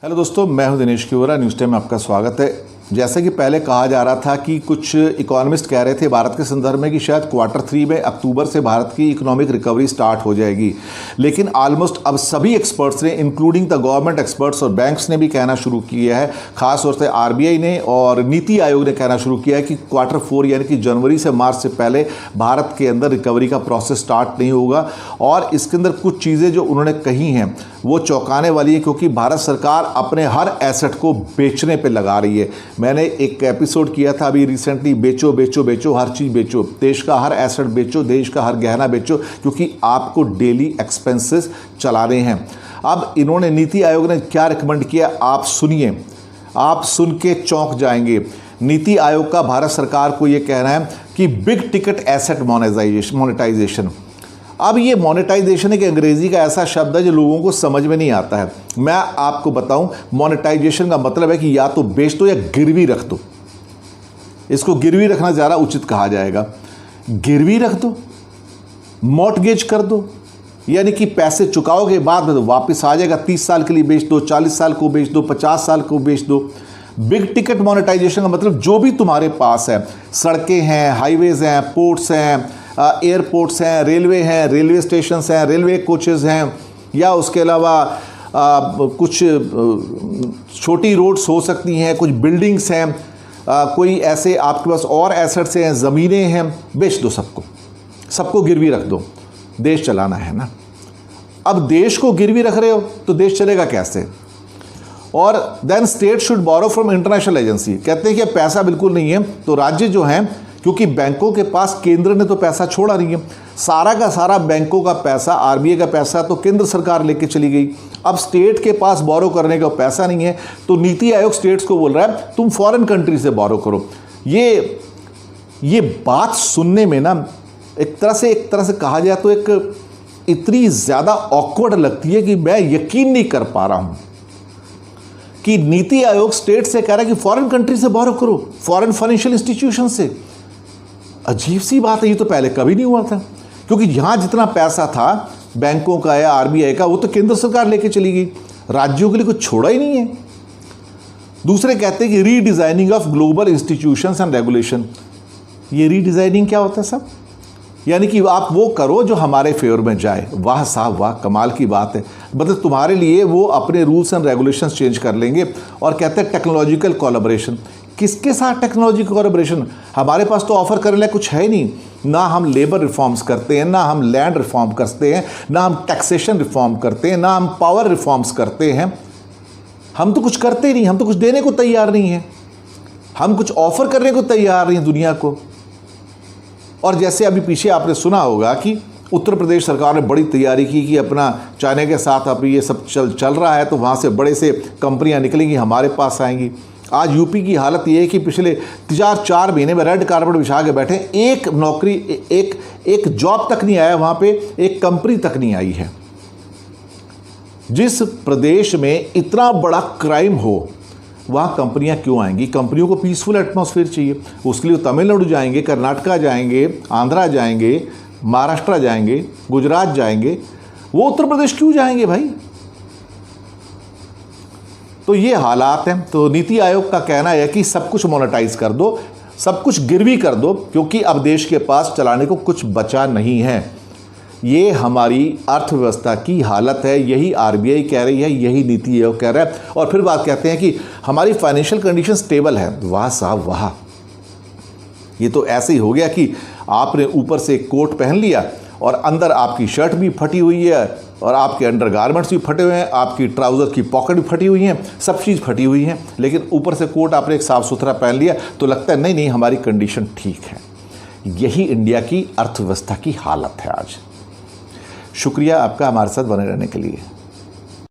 Hello दोस्तों, मैं हूं दिनेश किवरा। न्यूज़ टाइम में आपका स्वागत है। जैसा कि पहले कहा जा रहा था कि कुछ इकोनॉमिस्ट कह रहे थे भारत के संदर्भ में कि शायद Q3 में अक्टूबर से भारत की इकोनॉमिक रिकवरी स्टार्ट हो जाएगी, लेकिन ऑलमोस्ट अब सभी एक्सपर्ट्स ने, इंक्लूडिंग द गवर्नमेंट एक्सपर्ट्स और बैंक्स ने भी कहना शुरू किया है, खासतौर से RBI ने और नीति आयोग ने कहना शुरू किया है कि Q4 यानी कि जनवरी से मार्च से पहले भारत के अंदर रिकवरी का प्रोसेस स्टार्ट नहीं होगा। और इसके अंदर कुछ चीज़ें जो उन्होंने कही हैं वो चौंकाने वाली है, क्योंकि भारत सरकार अपने हर एसेट को बेचने पे लगा रही है। मैंने एक एपिसोड किया था अभी रिसेंटली, बेचो बेचो बेचो, हर चीज़ बेचो, देश का हर एसेट बेचो, देश का हर गहना बेचो, क्योंकि आपको डेली एक्सपेंसेस चलाने हैं। अब इन्होंने, नीति आयोग ने क्या रिकमेंड किया आप सुनिए, आप सुन के चौंक जाएंगे। नीति आयोग का भारत सरकार को ये कहना है कि बिग टिकट एसेट मोनेटाइजेशन। अब ये मोनेटाइजेशन एक अंग्रेजी का ऐसा शब्द है जो लोगों को समझ में नहीं आता है। मैं आपको बताऊं, मोनेटाइजेशन का मतलब है कि या तो बेच दो या गिरवी रख दो। इसको गिरवी रखना ज़्यादा उचित कहा जाएगा। गिरवी रख दो, मॉर्टगेज कर दो, यानी कि पैसे चुकाओगे बाद में तो वापस आ जाएगा। 30 साल के लिए बेच दो, 40 साल को बेच दो, 50 साल को बेच दो। बिग टिकट मोनेटाइजेशन का मतलब जो भी तुम्हारे पास है, सड़कें हैं, हाईवेज हैं, पोर्ट्स हैं, एयरपोर्ट्स हैं, रेलवे हैं, रेलवे स्टेशंस हैं, रेलवे कोचेस हैं, या उसके अलावा कुछ छोटी रोड्स हो सकती हैं, कुछ बिल्डिंग्स हैं, कोई ऐसे आपके पास और एसेट्स हैं, ज़मीनें हैं, बेच दो सबको, सबको गिरवी रख दो। देश चलाना है ना। अब देश को गिरवी रख रहे हो तो देश चलेगा कैसे? और then state should borrow from international agency. कहते हैं कि पैसा बिल्कुल नहीं है, तो राज्य जो हैं, क्योंकि बैंकों के पास केंद्र ने तो पैसा छोड़ा नहीं है, सारा का सारा बैंकों का पैसा, RBI का पैसा तो केंद्र सरकार लेके चली गई। अब स्टेट के पास बोरो करने का पैसा नहीं है, तो नीति आयोग स्टेट्स को बोल रहा है तुम फॉरेन कंट्री से बोरो करो। ये बात सुनने में ना एक तरह से कहा जाए तो एक इतनी ज़्यादा ऑकवर्ड लगती है कि मैं यकीन नहीं कर पा रहा हूँ कि नीति आयोग स्टेट से कह रहा है कि फॉरेन कंट्री से बोरो करो, फॉरेन फाइनेंशियल इंस्टीट्यूशन से। अजीब सी बात है, ये तो पहले कभी नहीं हुआ था, क्योंकि यहाँ जितना पैसा था बैंकों का या RBI का वो तो केंद्र सरकार लेके चली गई, राज्यों के लिए कुछ छोड़ा ही नहीं है। दूसरे कहते हैं कि redesigning of global institutions and regulation. ये रीडिज़ाइनिंग क्या होता है साहब? यानी कि आप वो करो जो हमारे फेवर में जाए। वाह साहब वाह, कमाल की बात है। मतलब तुम्हारे लिए वो अपने रूल्स एंड रेगुलेशंस चेंज कर लेंगे। और कहते हैं टेक्नोलॉजिकल कोलैबोरेशन। किसके साथ टेक्नोलॉजी कोलैबोरेशन? हमारे पास तो ऑफर करने लायक कुछ है नहीं। ना हम लेबर रिफॉर्म्स करते हैं, ना हम लैंड रिफॉर्म करते हैं, ना हम टैक्सेशन रिफॉर्म करते हैं, ना हम पावर रिफॉर्म्स करते हैं। हम तो कुछ करते ही नहीं, हम तो कुछ देने को तैयार नहीं हैं, हम कुछ ऑफर करने को तैयार नहीं दुनिया को। और जैसे अभी पीछे आपने सुना होगा कि उत्तर प्रदेश सरकार ने बड़ी तैयारी की कि अपना चाइना के साथ अभी ये सब चल रहा है, तो वहाँ से बड़े से कंपनियाँ निकलेंगी, हमारे पास आएंगी। आज यूपी की हालत ये है कि पिछले 4 महीने में रेड कार्पेट बिछा के बैठे, एक नौकरी, एक जॉब तक नहीं आया, वहाँ पे एक कंपनी तक नहीं आई है। जिस प्रदेश में इतना बड़ा क्राइम हो वहाँ कंपनियाँ क्यों आएंगी? कंपनियों को पीसफुल एटमॉस्फेयर चाहिए। उसके लिए तमिलनाडु जाएंगे, कर्नाटका जाएंगे, आंध्रा जाएंगे, महाराष्ट्र जाएंगे, गुजरात जाएंगे, वो उत्तर प्रदेश क्यों जाएंगे भाई? तो ये हालात हैं। तो नीति आयोग का कहना है कि सब कुछ मोनेटाइज कर दो, सब कुछ गिरवी कर दो, क्योंकि अब देश के पास चलाने को कुछ बचा नहीं है। ये हमारी अर्थव्यवस्था की हालत है, यही RBI कह रही है, यही नीति आयोग कह रहा है। और फिर बात कहते हैं कि हमारी फाइनेंशियल कंडीशन स्टेबल है। वाह साहब वाह, ये तो ऐसे ही हो गया कि आपने ऊपर से कोट पहन लिया और अंदर आपकी शर्ट भी फटी हुई है, और आपके अंडर गारमेंट्स भी फटे हुए हैं, आपकी ट्राउज़र की पॉकेट भी फटी हुई हैं, सब चीज़ फटी हुई हैं, लेकिन ऊपर से कोट आपने एक साफ़ सुथरा पहन लिया तो लगता है नहीं हमारी कंडीशन ठीक है। यही इंडिया की अर्थव्यवस्था की हालत है आज। शुक्रिया आपका हमारे साथ बने रहने के लिए।